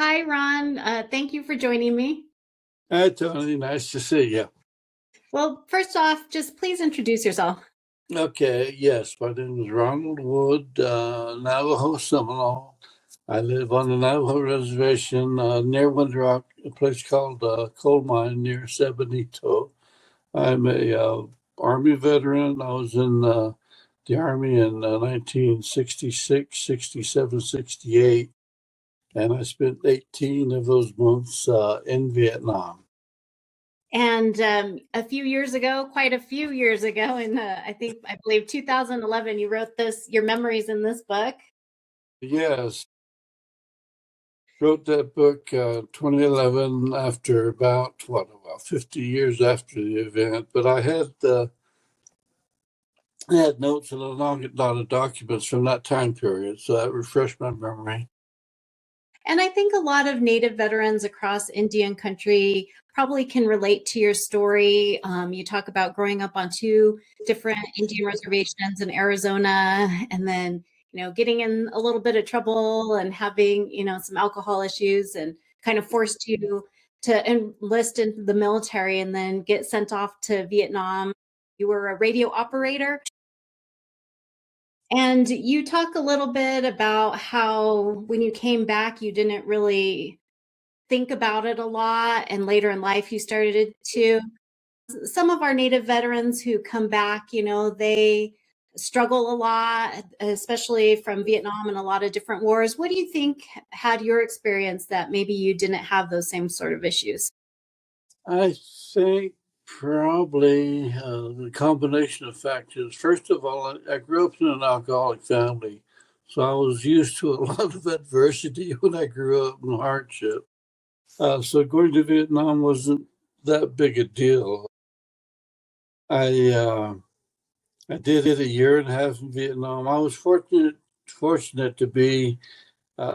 Hi, Ron. Thank you for joining me. Hi, Tony. Nice to see you. Well, first off, just please introduce yourself. Okay, yes, my name is Ronald Wood, Navajo Seminole. I live on the Navajo Reservation near Wind Rock, a place called Coal Mine near Sabanito. I'm a Army veteran. I was in the Army in 1966, 67, 68, and I spent 18 of those months in Vietnam. And a few years ago, quite a few years ago, in I believe 2011, you wrote your memories in this book. Yes, wrote that book 2011 after about 50 years after the event. But I had notes and a lot of documents from that time period, so that refreshed my memory. And I think a lot of Native veterans across Indian country probably can relate to your story. You talk about growing up on two different Indian reservations in Arizona, and then getting in a little bit of trouble and having some alcohol issues, and kind of forced you to enlist into the military and then get sent off to Vietnam. You were a radio operator. And you talk a little bit about how when you came back, you didn't really think about it a lot. And later in life, you started to. Some of our Native veterans who come back, they struggle a lot, especially from Vietnam and a lot of different wars. What do you think had your experience that maybe you didn't have those same sort of issues? I think probably the combination of factors. First of all, I grew up in an alcoholic family, so I was used to a lot of adversity when I grew up and hardship. So going to Vietnam wasn't that big a deal. I I did it a year and a half in Vietnam. I was fortunate to be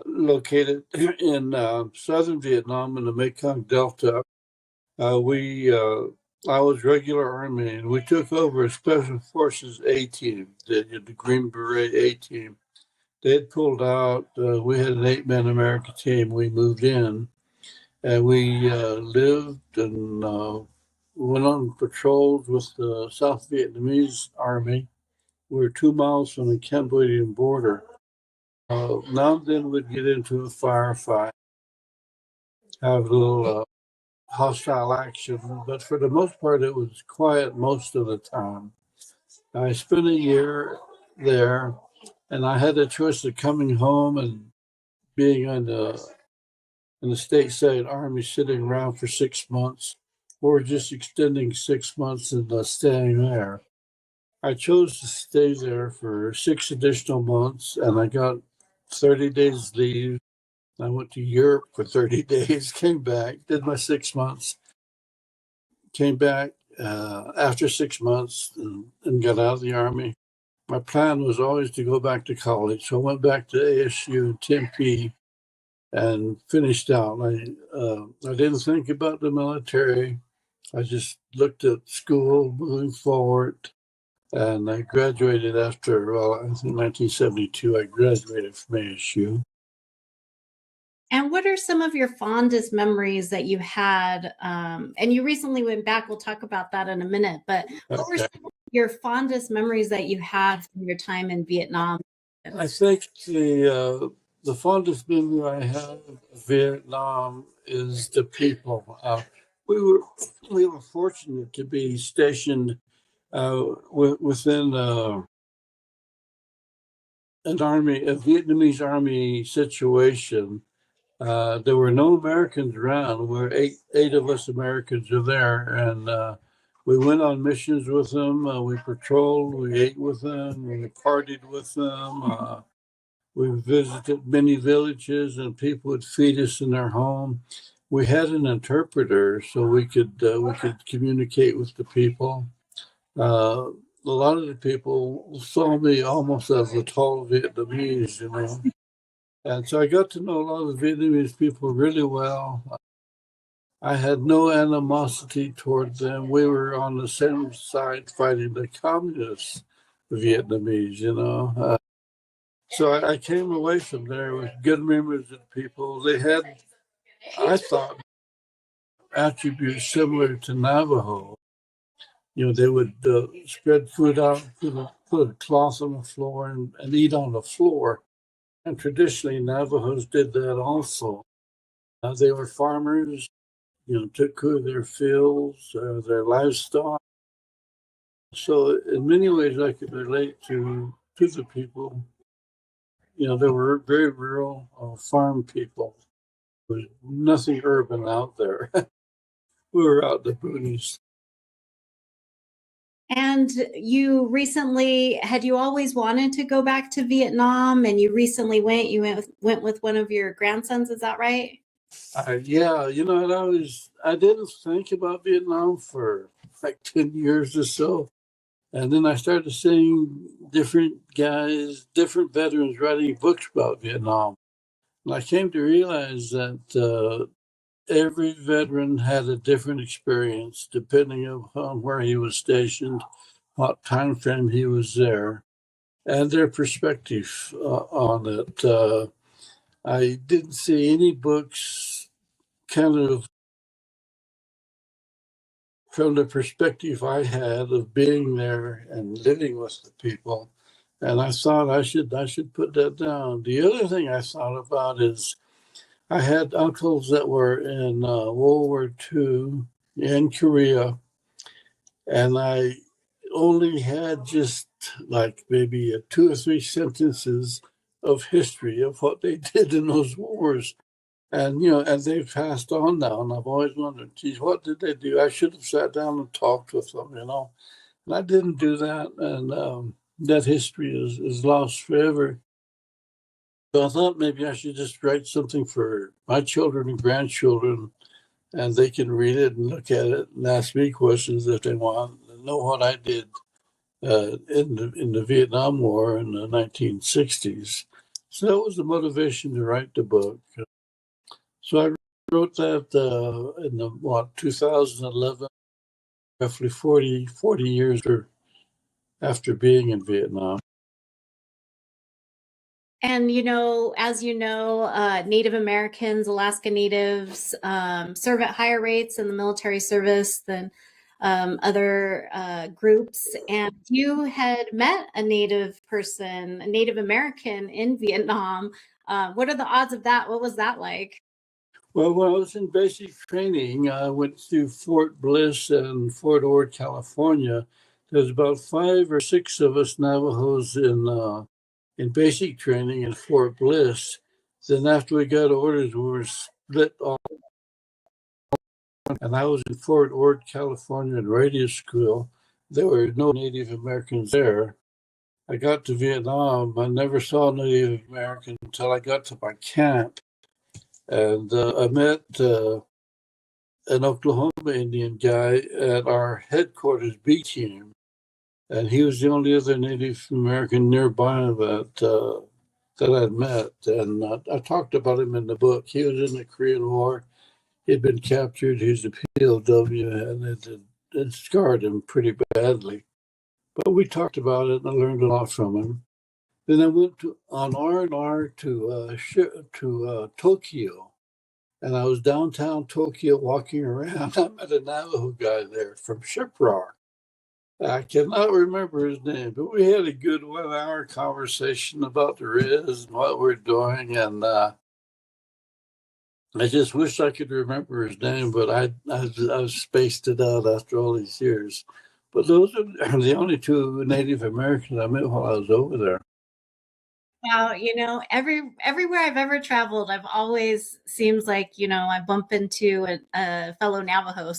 located in southern Vietnam in the Mekong Delta. We I was regular Army, and we took over a Special Forces A team, the Green Beret A team. They had pulled out. We had an 8-man American team. We moved in, and we lived and went on patrols with the South Vietnamese Army. We were 2 miles from the Cambodian border. Now and then we'd get into a firefight, have a little hostile action, but for the most part, it was quiet most of the time. I spent a year there, and I had a choice of coming home and being in the stateside army, sitting around for 6 months, or just extending 6 months and staying there. I chose to stay there for 6 additional months, and I got 30 days leave. I went to Europe for 30 days, came back, did my 6 months, came back after 6 months and got out of the Army. My plan was always to go back to college. So I went back to ASU in Tempe and finished out. I didn't think about the military. I just looked at school moving forward. And I graduated after, I think 1972, I graduated from ASU. And what are some of your fondest memories that you had? And you recently went back. We'll talk about that in a minute. But what were Okay. some of your fondest memories that you had from your time in Vietnam? I think the fondest memory I have of Vietnam is the people. We were we were fortunate to be stationed within a Vietnamese army situation. There were no Americans around. We're eight of us Americans are there, and we went on missions with them. We patrolled, we ate with them, we partied with them. We visited many villages, and people would feed us in their home. We had an interpreter, so we could communicate with the people. A lot of the people saw me almost as a tall Vietnamese, and so I got to know a lot of Vietnamese people really well. I had no animosity toward them. We were on the same side fighting the communist Vietnamese. So I came away from there with good memories of people. They had I thought attributes similar to Navajo. They would spread food out, put a cloth on the floor, and eat on the floor. And traditionally, Navajos did that also. They were farmers, took care of their fields, their livestock. So in many ways, I could relate to the people. They were very rural farm people. There was nothing urban out there. We were out in the boonies. And had you always wanted to go back to Vietnam, and you went with one of your grandsons, is that right? Yeah, I didn't think about Vietnam for like 10 years or so. And then I started seeing different guys, different veterans writing books about Vietnam. And I came to realize that every veteran had a different experience depending upon where he was stationed, what time frame he was there, and their perspective on it. I didn't see any books kind of from the perspective I had of being there and living with the people. And I thought I should put that down. The other thing I thought about is I had uncles that were in World War II in Korea, and I only had just like maybe 2 or 3 sentences of history of what they did in those wars. And and they've passed on now, and I've always wondered, geez, what did they do? I should have sat down and talked with them. And I didn't do that, and that history is lost forever. So I thought maybe I should just write something for my children and grandchildren, and they can read it and look at it and ask me questions if they want, and know what I did in the Vietnam War in the 1960s. So that was the motivation to write the book. So I wrote that in 2011, roughly 40 years after being in Vietnam. And as Native Americans, Alaska Natives, serve at higher rates in the military service than other groups. And you had met a Native person, a Native American in Vietnam. What are the odds of that? What was that like? Well, when I was in basic training, I went through Fort Bliss and Fort Ord, California. There's about 5 or 6 of us Navajos in basic training in Fort Bliss. Then after we got orders, we were split off. And I was in Fort Ord, California in radio school. There were no Native Americans there. I got to Vietnam. I never saw a Native American until I got to my camp. And I met an Oklahoma Indian guy at our headquarters B team. And he was the only other Native American nearby that I'd met. And I talked about him in the book. He was in the Korean War. He'd been captured. He was a POW, and it scarred him pretty badly. But we talked about it, and I learned a lot from him. Then I went on R&R to Tokyo, and I was downtown Tokyo walking around. I met a Navajo guy there from Shiprock. I cannot remember his name, but we had a good 1 hour conversation about the Riz and what we're doing, and I just wish I could remember his name, but I've spaced it out after all these years. But those are the only 2 Native Americans I met while I was over there. Wow, everywhere I've ever traveled, I've always seems like, I bump into a fellow Navajo.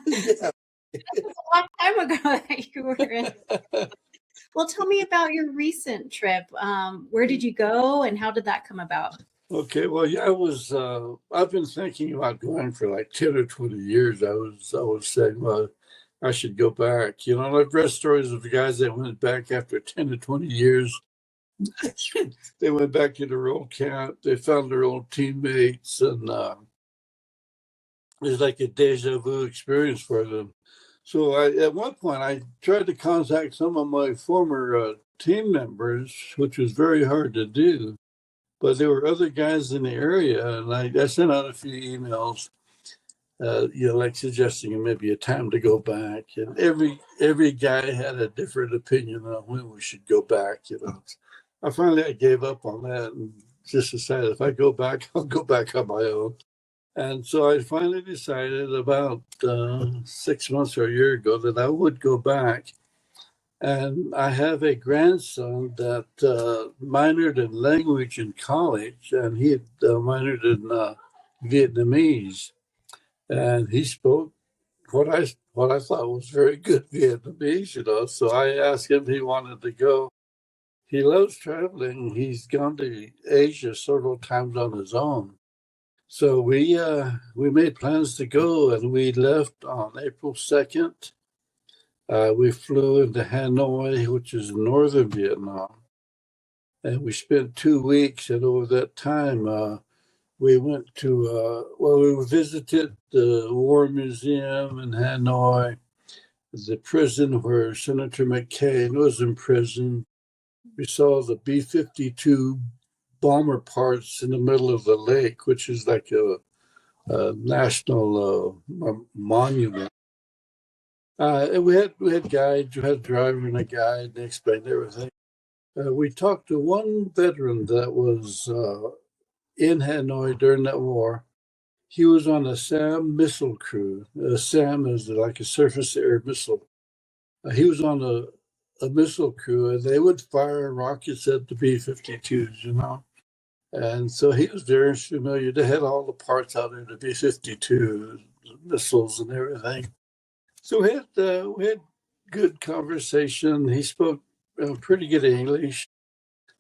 Yeah. That was a long time ago that you were in. Well, tell me about your recent trip. Where did you go, and how did that come about? Okay, well, yeah, I've been thinking about going for like 10 or 20 years. I was saying, well, I should go back. And I've read stories of the guys that went back after 10 to 20 years. They went back to their old camp. They found their old teammates, and it was like a deja vu experience for them. So at one point, I tried to contact some of my former team members, which was very hard to do. But there were other guys in the area, and I sent out a few emails, like suggesting maybe a time to go back. And every guy had a different opinion on when we should go back. I gave up on that and just decided if I go back, I'll go back on my own. And so I finally decided about 6 months or a year ago that I would go back. And I have a grandson that minored in language in college, and he had minored in Vietnamese, and he spoke what I thought was very good Vietnamese. So I asked him if he wanted to go. He loves traveling. He's gone to Asia several times on his own. So we made plans to go, and we left on April 2nd. We flew into Hanoi, which is northern Vietnam, and we spent 2 weeks. And over that time, we went to we visited the War Museum in Hanoi, the prison where Senator McCain was in prison. We saw the B-52 bomber parts in the middle of the lake, which is like a national monument. And we had guides, we had a driver and a guide, they explained everything. We talked to one veteran that was in Hanoi during that war. He was on a SAM missile crew. SAM is like a surface air missile. He was on a missile crew, and they would fire rockets at the B-52s. And so he was very familiar. They had all the parts out there, the B-52 missiles and everything. So we had good conversation. He spoke pretty good English.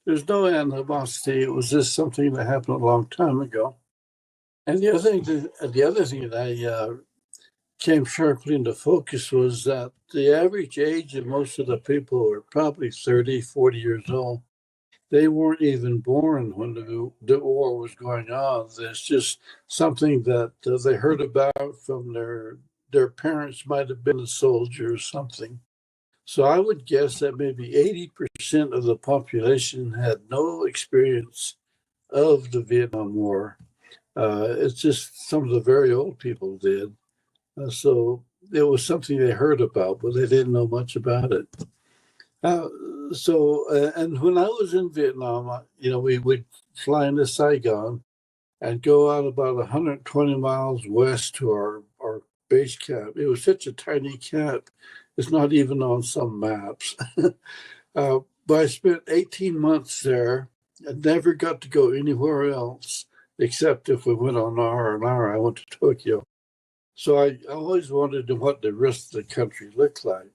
There's no animosity. It was just something that happened a long time ago. And the other thing that I came sharply into focus was that the average age of most of the people were probably 30, 40 years old. They weren't even born when the war was going on. It's just something that they heard about from their parents, might have been a soldier or something. So I would guess that maybe 80% of the population had no experience of the Vietnam War. It's just some of the very old people did. So it was something they heard about, but they didn't know much about it. And when I was in Vietnam, we would fly into Saigon and go out about 120 miles west to our base camp. It was such a tiny camp, it's not even on some maps. But I spent 18 months there and never got to go anywhere else, except if we went on R&R. I went to Tokyo. So I always wondered what the rest of the country looked like.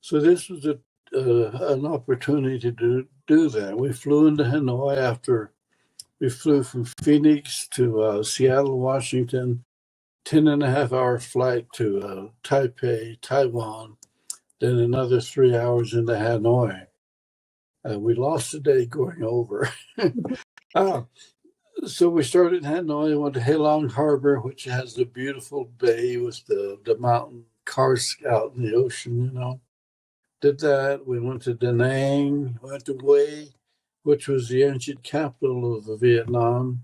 So this was an opportunity to do that. We flew into Hanoi after we flew from Phoenix to Seattle, Washington, 10.5-hour flight to Taipei, Taiwan, then another 3 hours into Hanoi. We lost a day going over. So we started in Hanoi, went to Halong Harbor, which has the beautiful bay with the mountain cars out in the ocean. Did that. We went to Da Nang, went to Hue, which was the ancient capital of Vietnam.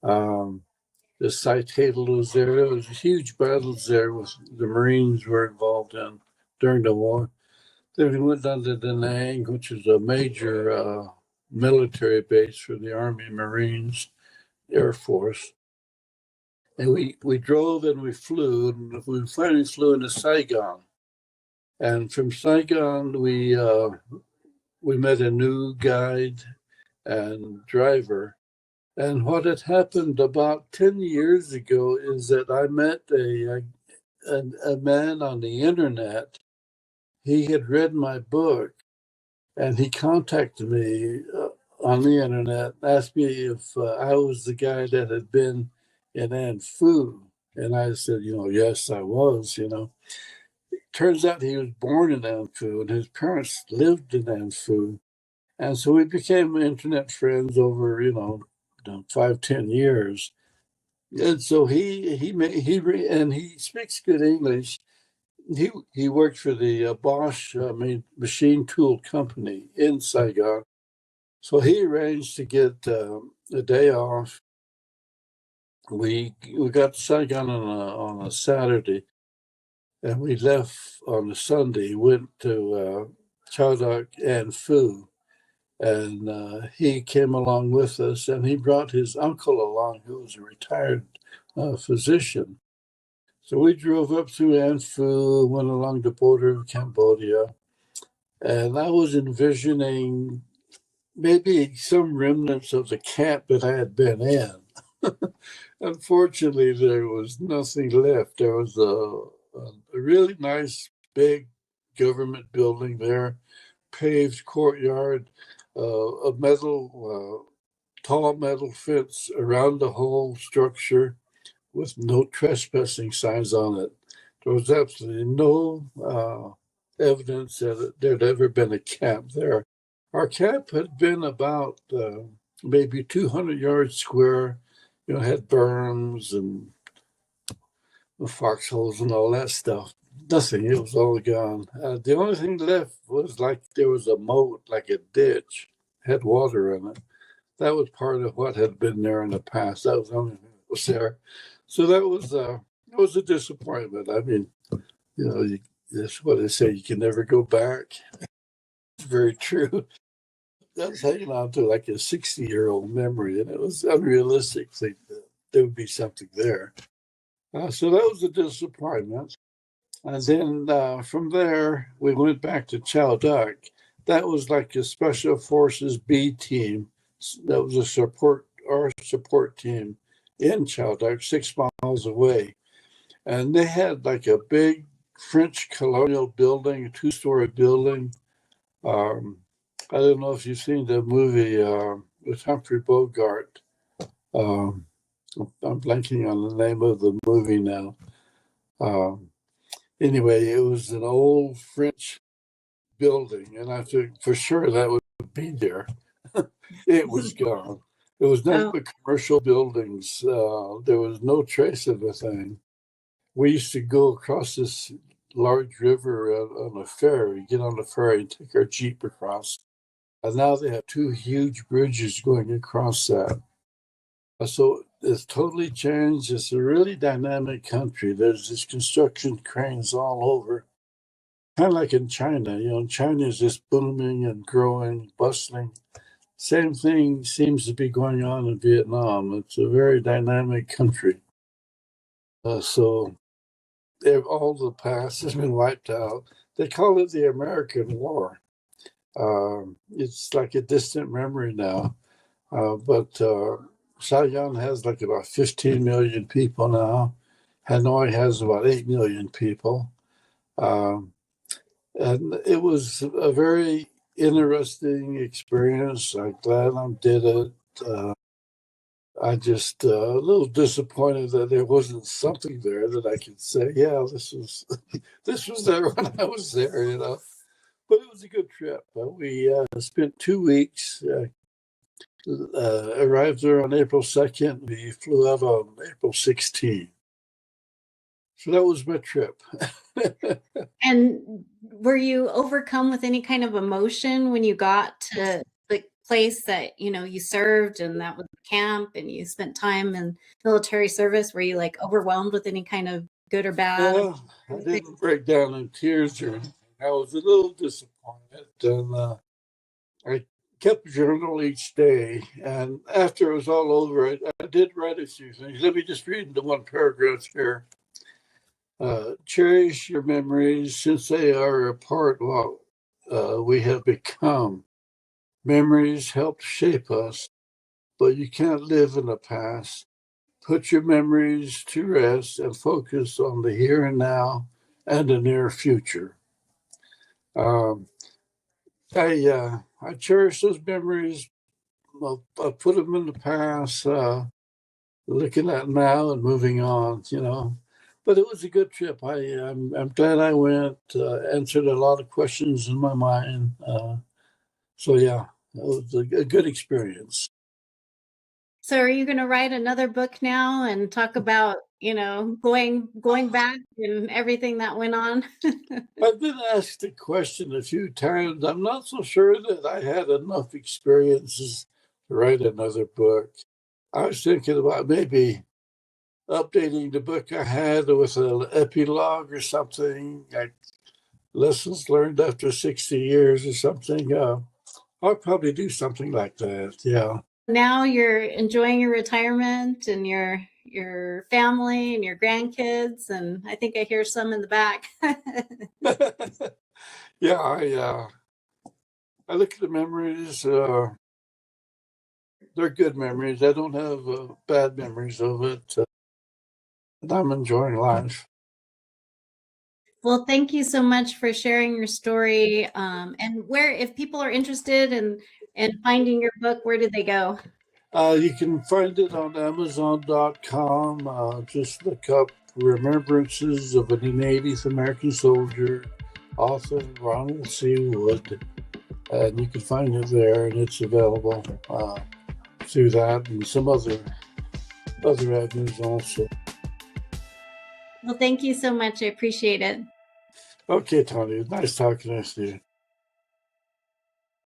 The Site Table was there. There was huge battles there with the Marines were involved in during the war. Then we went down to Da Nang, which is a major military base for the Army, Marines, Air Force. And we drove and we flew, and we finally flew into Saigon. And from Saigon, we met a new guide and driver. And what had happened about 10 years ago is that I met a man on the internet. He had read my book, and he contacted me on the internet, asked me if I was the guy that had been in An Phu. And I said, yes, I was. Turns out he was born in An Phu, and his parents lived in An Phu. And so we became internet friends over, 5-10 years. And so he speaks good English. He worked for the Bosch machine tool company in Saigon. So he arranged to get a day off. We got Saigon on a Saturday, and we left on a Sunday. Went to Chowdak and Phu, and he came along with us, and he brought his uncle along, who was a retired physician. So we drove up through An Phu, went along the border of Cambodia, and I was envisioning maybe some remnants of the camp that I had been in. Unfortunately, there was nothing left. There was a really nice big government building there, paved courtyard, a tall metal fence around the whole structure with no trespassing signs on it. There was absolutely no evidence that there'd ever been a camp there. Our camp had been about maybe 200 yards square, had berms and foxholes and all that stuff. Nothing, it was all gone. The only thing left was like there was a moat, like a ditch, had water in it. That was part of what had been there in the past. That was the only thing that was there. So that was a disappointment. I mean, that's what they say, you can never go back. It's very true. I was hanging on to like a 60-year-old memory, and it was unrealistic to think that there would be something there. So that was a disappointment. And then from there, we went back to Chowdak. That was like a Special Forces B team. That was our support team in Chowdak, 6 miles away. And they had like a big French colonial building, a 2-story building. I don't know if you've seen the movie with Humphrey Bogart. I'm blanking on the name of the movie now. Anyway, it was an old French building, and I think for sure that would be there. It was gone. It was nothing but commercial buildings. There was no trace of the thing. We used to go across this large river on a ferry, get on the ferry and take our Jeep across. And now they have 2 huge bridges going across that. So it's totally changed. It's a really dynamic country. There's these construction cranes all over. Kind of like in China. China is just booming and growing, bustling. Same thing seems to be going on in Vietnam. It's a very dynamic country. So all the past has been wiped out. They call it the American War. It's like a distant memory now. But Saigon has like about 15 million people now. Hanoi has about 8 million people. And it was a very interesting experience. I'm glad I did it. I just a little disappointed that there wasn't something there that I could say, yeah, this was this was there when I was there, But it was a good trip. We spent 2 weeks. Arrived there on April 2nd. We flew out on April 16th. So that was my trip. And were you overcome with any kind of emotion when you got to the place that, you served, and that was the camp, and you spent time in military service? Were you like overwhelmed with any kind of good or bad? Well, I didn't break down in tears or anything. I was a little disappointed, and I kept a journal each day. And after it was all over, I did write a few things. Let me just read the one paragraph here. Cherish your memories since they are a part of what we have become. Memories help shape us, but you can't live in the past. Put your memories to rest and focus on the here and now and the near future. Um, I cherish those memories. I put them in the past, looking at now and moving on. But it was a good trip. I'm glad I went. Answered a lot of questions in my mind. So yeah, it was a good experience. So are you going to write another book now and talk about, going back and everything that went on? I've been asked the question a few times. I'm not so sure that I had enough experiences to write another book. I was thinking about maybe updating the book I had with an epilogue or something, like lessons learned after 60 years or something. I'll probably do something like that. Yeah. Now you're enjoying your retirement and your family and your grandkids, and I think I hear some in the back. Yeah, I look at the memories. They're good memories. I don't have bad memories of it. And I'm enjoying life. Well, thank you so much for sharing your story. And where, if people are interested in finding your book, where did they go? You can find it on Amazon.com. Just look up Remembrances of a Native American Soldier, author Ronald C. Wood. And you can find it there, and it's available through that and some other avenues also. Well, thank you so much. I appreciate it. Okay, Tony, nice talking to you.